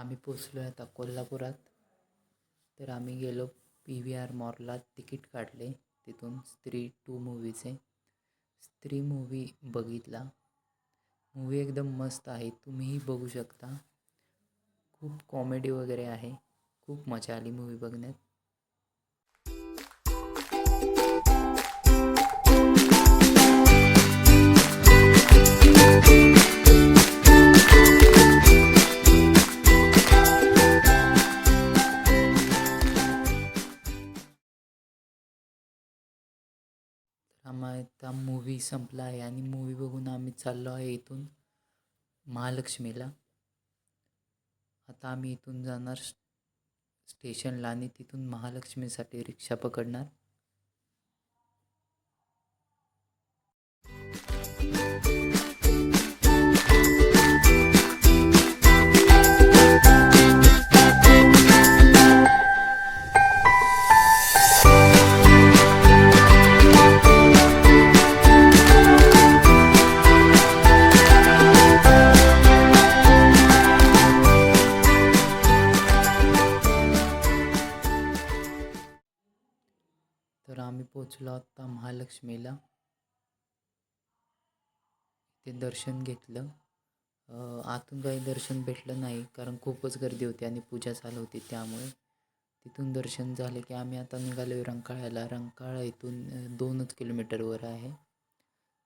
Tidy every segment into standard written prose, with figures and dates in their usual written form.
आम्ही पोचलो आता कोल्हापुरात. तर आम्ही गेलो PVR मॉलला, तिकीट काढले तिथून स्त्री 2 मूवीचे. स्त्री मूवी बघितला. मूवी एकदम मस्त आहे, तुम्हीही बघू शकता. खूप कॉमेडी वगैरे आहे. खूप मजा आली मूवी बघण्यात. आता मूवी संपला आहे आणि मूवी बघून आम्ही चाललो आहे इथून महालक्ष्मीला. आता आम्ही इथून जाणार स्टेशनला आणि तिथून महालक्ष्मीसाठी रिक्षा पकडणार. तर आम्ही पोचलो आता महालक्ष्मीला. ते दर्शन घेतलं. आतून काही दर्शन भेटलं नाही कारण खूपच गर्दी होती आणि पूजा चालू होती, त्यामुळे तिथून दर्शन झाले की आम्ही आता निघालो रंकाळ्याला. रंकाळा इथून 2च किलोमीटरवर आहे,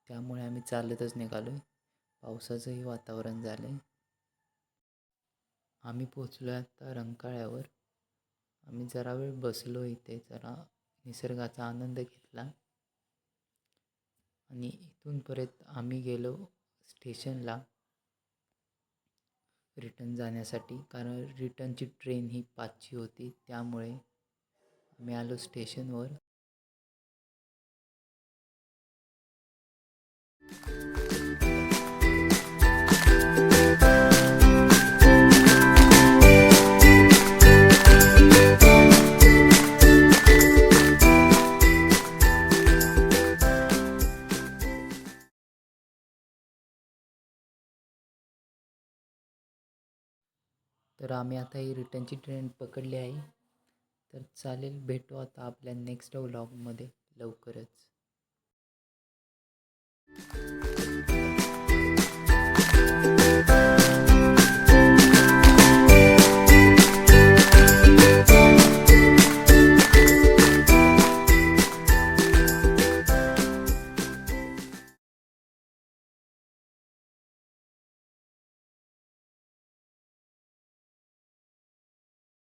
त्यामुळे आम्ही चालतच निघालो आहे. पावसाचंही वातावरण झालं आहे. आम्ही पोचलो आता रंकाळ्यावर. आम्ही जरा वेळ बसलो इथे, जरा निसर्गाचा आनंद घेतला आणि इथून परत आम्ही गेलो स्टेशनला रिटर्न जाण्यासाठी, कारण रिटर्नची ट्रेन ही 5ची होती, त्यामुळे आम्ही आलो स्टेशनवर. तर आम्ही आता ही रिटर्नची ट्रेन पकडली आहे. तर चालेल, भेटू आता आपल्या नेक्स्ट व्लॉगमध्ये लवकरच.